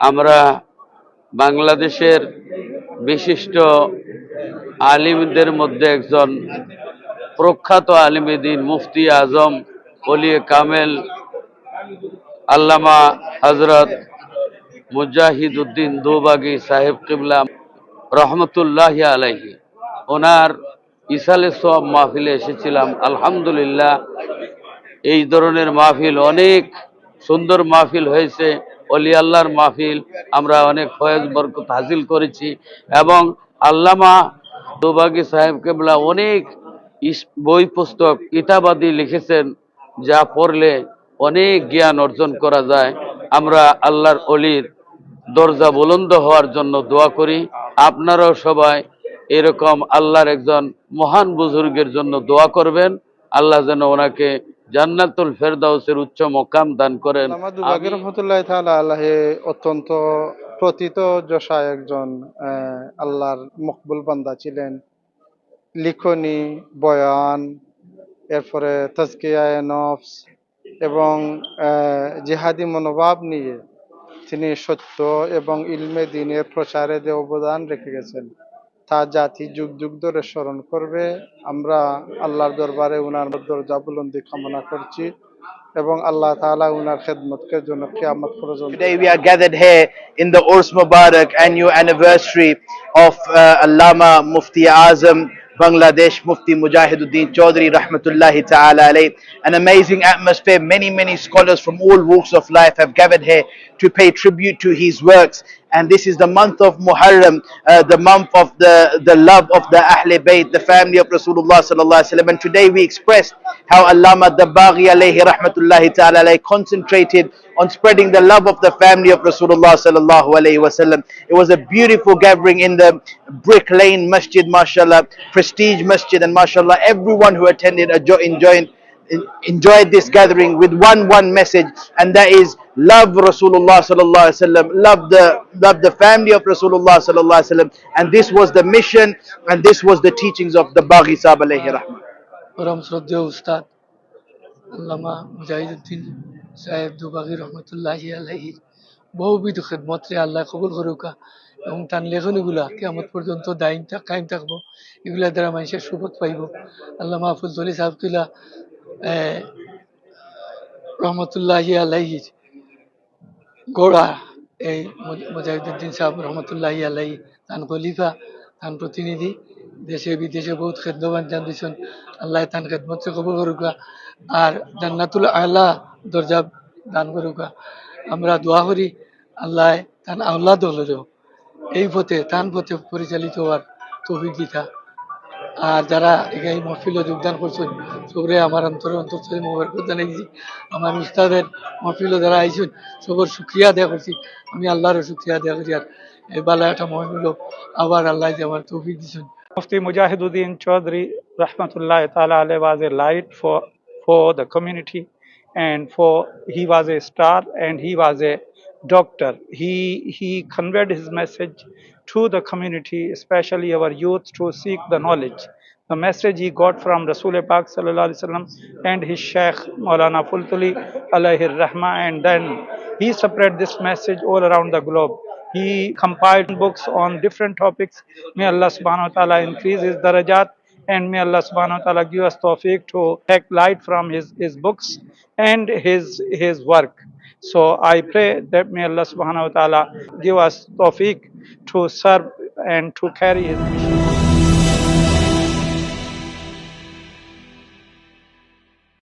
আমরা বাংলাদেশের বিশিষ্ট আলিমদের মধ্যে একজন প্রখ্যাত আলিমে দ্বীন মুফতি আজম ওলিয়ে কামেল আল্লামা হযরত মুজাহিদউদ্দিন দুবাগী সাহেব কিবলা রহমতুল্লাহি আলাইহি ওনার ইসালে সওয়াব মাহফিলে এসেছিলাম। আলহামদুলিল্লাহ, এই ধরনের মাহফিল অনেক সুন্দর মাহফিল হয়েছে। অলি আল্লাহর মাহফিল, আমরা অনেক ফয়েজ বরকত হাসিল করেছি এবং আল্লামা দুবাগী সাহেব কিবলা অনেক বই পুস্তক কিতাবাদি লিখেছেন, যা পড়লে অনেক জ্ঞান অর্জন করা যায়। আমরা আল্লাহর অলির দরজা বুলন্দ হওয়ার জন্য দোয়া করি। আপনারাও সবাই এরকম আল্লাহর একজন মহান বুজুর্গের জন্য দোয়া করবেন। আল্লাহ যেন ওনাকে জান্নাতুল ফেরদাউসের উচ্চ মকাম দান করেন। আল্লামা দুবাগী রহমতুল্লাহি তাআলা আলাইহি অত্যন্ত প্রথিত যশা একজন আল্লাহর মকবুল বান্দা ছিলেন। লিখনি, বয়ান, এরপরে তাজকিয়ায়ে নফস এবং জিহাদি মনোভাব নিয়ে তিনি সত্য এবং ইলমে দ্বীনের প্রচারে যে অবদান রেখে গেছেন তা জাতি যুগ যুগ ধরে স্মরণ করবে। আমরা আল্লাহর দরবারে উনার দরজা বুলন্দি কামনা করছি এবং আল্লাহ তাআলা উনার খেদমতকে জন্য কিয়ামত পর্যন্ত। Today we are gathered here in the Urs Mubarak annual anniversary of Allama Mufti Azam Bangladesh Mufti Mujahiduddin Chaudhry Rahmatullahi Ta'ala alayh. An amazing atmosphere. Many scholars from all walks of life have gathered here to pay tribute to his works. And this is the month of Muharram, the month of the love of the Ahle Bayt, the family of Rasulullah sallallahu alaihi wasallam. And today we expressed how Allama Dabbaghi alayhi rahmatullahi ta'ala alayhi concentrated on spreading the love of the family of Rasulullah sallallahu alaihi wasallam. It was a beautiful gathering in the Brick Lane Masjid, mashallah, prestige masjid, and mashallah everyone who attended enjoyed this gathering with one message, and that is love Rasulullah sallallahu alaihi wasallam, love the family of Rasulullah sallallahu alaihi wasallam. And this was the mission, and this was the teachings of the Baghi Sahib alayhi rahmah. পরম শ্রদ্ধেয় উস্তাদ আল্লামা মুজাহিদউদ্দিন সাহেব দুবাগী রহমতুল্লাহি আলাইহি বহুবিধ খেদমতরে আল্লাহ কবুল করুকা এবং তার লেখনীগুলা কিয়ামত পর্যন্ত কায়েম থাকবো। এগুলা দ্বারা মানুষের সুবত পাইব। আল্লামা ফুলতলি সাহেব কিলা রহমতুল্লাহি আলাইহির গোড়া এই মুজাহিদউদ্দিন সাহেব রহমতুল্লাহি আলাইহি তান খলিফা, তান প্রতিনিধি, দেশে বিদেশে বহুত খেদমত জান দিয়েছেন। আল্লাহ তান খেদমতকে কবুল করুকা আর জান্নাতুল আলা দরজা দান করুকা। আমরা দোয়া করি আল্লাহ তান আওলাদ হলেও এই পথে তান পথে পরিচালিত হওয়ার তৌফিক দিতা। আর যারা এই মহফিলে যোগদান করছেন সবরে আমার অন্তর মোবারক জানাইছি। আমার উস্তাদের মহফিলে যারা আইছেন সবর শুক্রিয়া আদায় করছি। আমি আল্লাহরও শুক্রিয়া আদায় করি। আর এই বালা একটা মহফিল আবার আল্লাহ যে আমার তৌফিক দিচ্ছেন। Mufti Mujahiduddin Chaudhry Rahmatullahi Ta'ala alayhi was a light for the community, and he was a star and he was a doctor. He conveyed his message to the community, especially our youth, to seek the knowledge. The message he got from Rasul Pak sallallahu alaihi wasallam and his Sheikh Maulana Fultuli alayhi rahmah, and then he spread this message all around the globe. He compiled books on different topics. May Allah subhanahu wa ta'ala increase his darajat, and may Allah subhanahu wa ta'ala give us tawfiq to take light from his books and his work. So I pray that may Allah subhanahu wa ta'ala give us tawfiq to serve and to carry his mission.